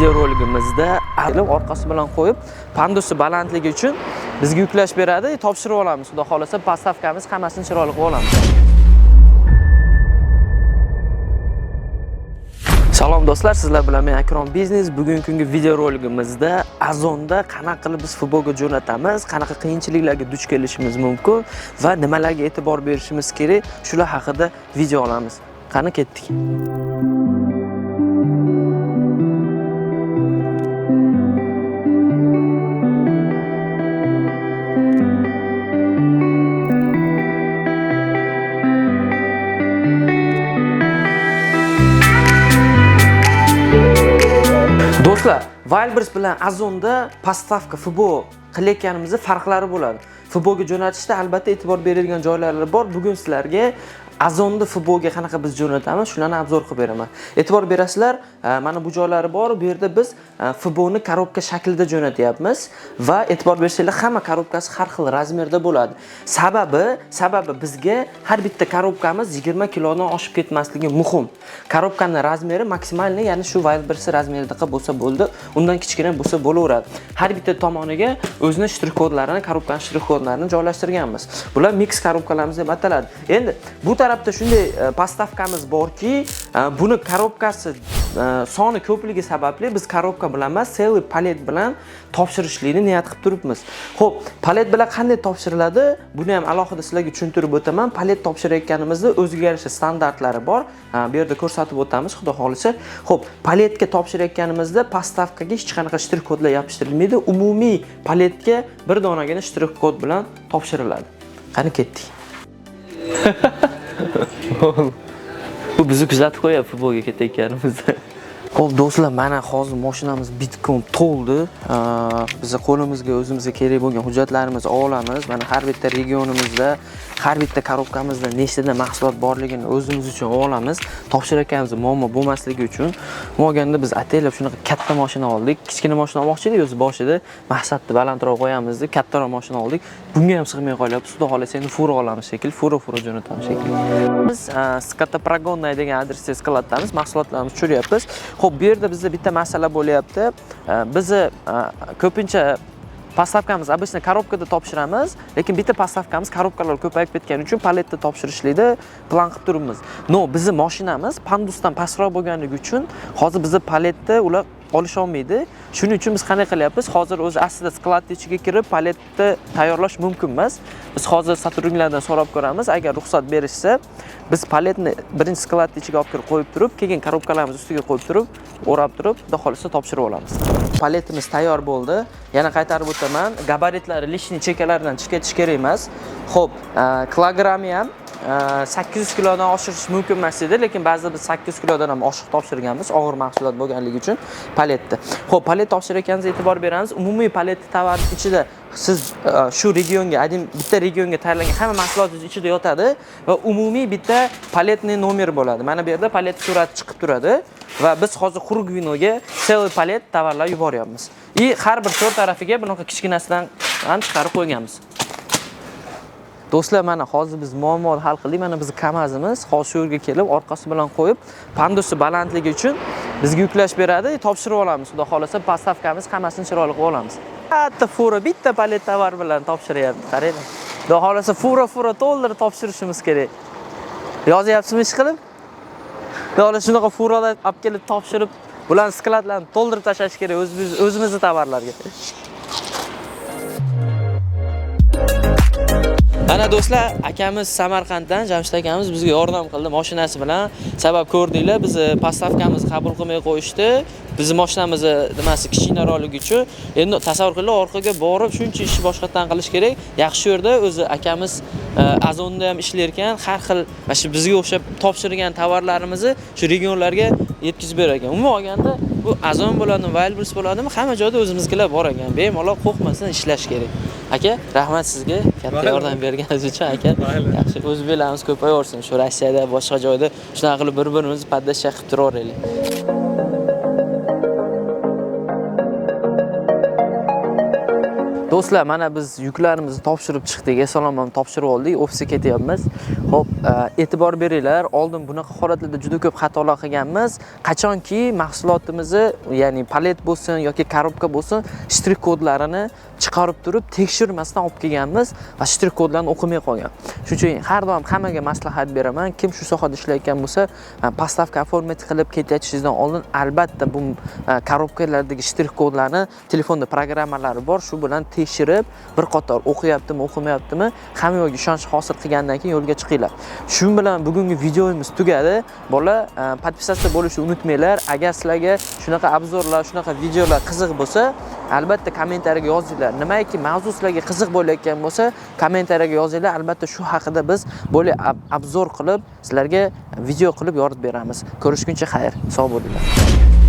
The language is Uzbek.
videoroligimizda orqasi bilan qo'yib, pandusi balandligi uchun bizga yuklash beradi, topshirib olamiz. Xudo xolasa, postavkamiz hammasini chiroyli qilib olamiz. Salom do'stlar, sizlar bilan men Akrom Biznes. Bugungi kungi videoroligimizda Azonda qanaqa qilib biz futbolga jo'natamiz, qanaqa qiyinchiliklarga duch kelishimiz mumkin va nimalarga e'tibor berishimiz kerak, shular haqida video olamiz. Qani ketdik. Do'stlar, Wildberries bilan Azonda postavka futbol qilayotganimizda farqlari bo'ladi. Futbolga jo'natishda albatta e'tibor beradigan joylari bor. Bugun sizlarga Azonda futbolga qanaqa biz jo'natamiz, shularni obzor qilib beraman. E'tibor berasizlar, mana bu joylari bor. Bu yerda biz futbolni korobka shaklida jo'natyapmiz va e'tibor bersanglar, hamma korobkasi har xil razmerda bo'ladi. Sababi bizga har bitta korobkamiz 20 kilodan oshib ketmasligi muhim. Korobkaning razmeri maksimalni, ya'ni shu Wildberries razmerida bo'lsa bo'ldi, undan kichkina bo'lsa bo'laveradi. Har bitta tomoniga o'zining shtrix kodlarini, korobkaning shtrix kodlarini joylashtirganmiz. Bular mix korobkalarimiz deb ataladi. Endi bu tarafda shunday postavkamiz borki, buni korobkasi soni ko'pligi sababli biz korobka bilan emas, celly palet bilan topshirishlikni niyat qilib turibmiz. Xo'p, palet bilan qanday topshiriladi? Buni ham alohida sizlarga tushuntirib o'taman. Palet topshirayotganimizda o'ziga yarasha standartlari bor. Bu yerda ko'rsatib o'tamiz, xudo xolisa. Xo'p, paletga topshirayotganimizda postavkaga hech qanaqa shtrix kodlar yopishtirilmaydi. Umumiy paletga bir donagina shtrix kod bilan topshiriladi. Qani ketdik. Bu bizni kuzatib qo'yapti futbolga ketayotganimizda. Xo'p do'stlar, mana hozir mashinamiz bitkom to'ldi. Biz qo'limizga o'zimizga kerak bo'lgan hujjatlarimizni olamiz. Mana har bitta regionimizda, har bitta korobkamizda nechtada mahsulot borligini o'zimiz uchun olamiz. Topshirayotganimiz muammo bo'lmasligi uchun. Bo'lganda biz ataylab shunaqa katta mashina oldik. Kichkina mashina olmoqchi edik o'zi boshida. Maqsadni balandroq qo'yamiz deb kattaroq mashina oldik. Bunga ham sig'may qolyapti. Xudo xolasa endi furo olamiz shekilli, furo jo'natamiz shekilli. Biz Skatopragonnay degan adresda skladamiz, mahsulotlarimizni tushiryapmiz. Xo'p, bu yerda bizda bitta masala bo'lyapti. Biz ko'pincha postavkamiz obычно korobkada topshiramiz, lekin bitta postavkamiz korobkalar ko'payib ketgani uchun paletda topshirishlikni plan qilib turibmiz. No, bizning mashinamiz pandusdan pastroq bo'lganligi uchun hozir bizning paletda ular olish olmaydi. Shuning uchun biz qanday qilyapmiz? Hozir o'zi aslida skladning ichiga kirib paletni tayyorlash mumkin emas. Biz hozir sotrudniklardan so'rab ko'ramiz, agar ruxsat berishsa, biz paletni birinchi skladning ichiga olib kirib qo'yib turib, keyin korobkalarimiz ustiga qo'yib turib, o'rab turib, xudo xolisa topshirib olamiz. Paletimiz tayyor bo'ldi. Yana qaytarib o'taman, gabaritlari lishniy chekkalaridan chiqib ketish kerak emas. Xo'p, kilogrammi ham 800 kilodan oshirish mumkin emas edi, lekin ba'zida biz 800 kilodan ham oshiq topshirganmiz, og'ir mahsulot bo'lganligi uchun paletni. Xo'p, palet topshirayotganingizda e'tibor beramiz. Umumiy paletni tovar ichida siz shu regionga, bitta regionga tayyorlangan hamma mahsulotlar ichida yotadi va umumiy bitta paletning nomeri bo'ladi. Mana bu yerda palet surati chiqib turadi va biz hozir Xurugvinoga celly palet tovarlar yuboryapmiz. Har bir to'rt tarafiga bunaqa kichkinasidan ham chiqarib qo'yganmiz. Do'stlar, mana hozir biz muammoni hal qildik. Mana bizning kamazimiz hozir shu yerga kelib, orqasi bilan qo'yib, pandusi balandligi uchun bizga yuklash beradi, topshirib olamiz. Xudo xolasa, postavkamiz hammasini chiroyli qilib olamiz. Katta furo bitta palet tovar bilan topshiryapti. Qarang. Xudo xolasa, furo to'ldirib topshirishimiz kerak. Yozyapsizmi ish qilib? Xudo xolasa, shunaqa furolar olib kelib topshirib, bularni skladlarni to'ldirib tashlash kerak o'zimizning tovarlarga. Mana do'stlar, akamiz Samarqanddan, Jamshid akamiz bizga yordam qildi mashinasi bilan. Sabab ko'rdinglar, biz postavkamizni qabul qilmay qo'yishdi. Bizning mashinamizni nimasi kichikroqligi uchun. Endi tasavvur qilinglar, orqaga borib shuncha ishni boshqatdan qilish kerak. Yaxshi yerda o'zi akamiz Azonda ham ishlar ekan, har xil mana shu bizga o'xshab topshirgan tovarlarimizni shu regionlarga yetkazib berar ekan. Umuman olganda bu Azon bo'ladi, Wildberries bo'ladimi, hamma joyda o'zimizgilar bor ekan. Bemalol qo'rqmasdan ishlash kerak. Aka, rahmat sizga katta yordam berganingiz uchun aka. Yaxshi, o'zbeklarimiz ko'payaversin. Shu Rossiyada, boshqa joyda shunaqa qilib bir-birimizni poddashcha qilib turaveraylik. Do'stlar, mana biz yuklarimizni topshirib chiqdik. Eson-omon ham topshirib oldik. Ofisga ketyapmiz. Xo'p, e'tibor beringlar. Oldin bunaqa holatlarda juda ko'p xatolar qilganmiz. Qachonki mahsulotimizni, ya'ni palet bo'lsin yoki korobka bo'lsin, shtrix kodlarini chiqarib turib tekshirmasdan olib kelganmiz va shtrix kodlarni o'qimay qolgan. Shuning uchun har doim hammaga maslahat beraman. Kim shu sohada ishlayotgan bo'lsa, postavka oformat qilib ketishingizdan oldin albatta bu korobkalardagi shtrix kodlarni telefonda programmalari bor, shu bilan tekshirib, bir qator o'qiyaptimi, o'qimayaptimi, hamma yo'lga ishonch hosil qilgandan keyin yo'lga chiqinglar. Shu bilan bugungi videomiz tugadi. Bola, podpisatsiya bo'lishni unutmanglar. Agar sizlarga shunaqa obzorlar, shunaqa videolar qiziq bo'lsa, albatta kommentariyaga yozinglar. Nimaiki mavzu sizlarga qiziq bo'layotgan bo'lsa, kommentariyaga yozinglar. Albatta shu haqida biz bo'li obzor qilib, sizlarga video qilib yoritib beramiz. Ko'rishguncha xayr. Sog' bo'linglar.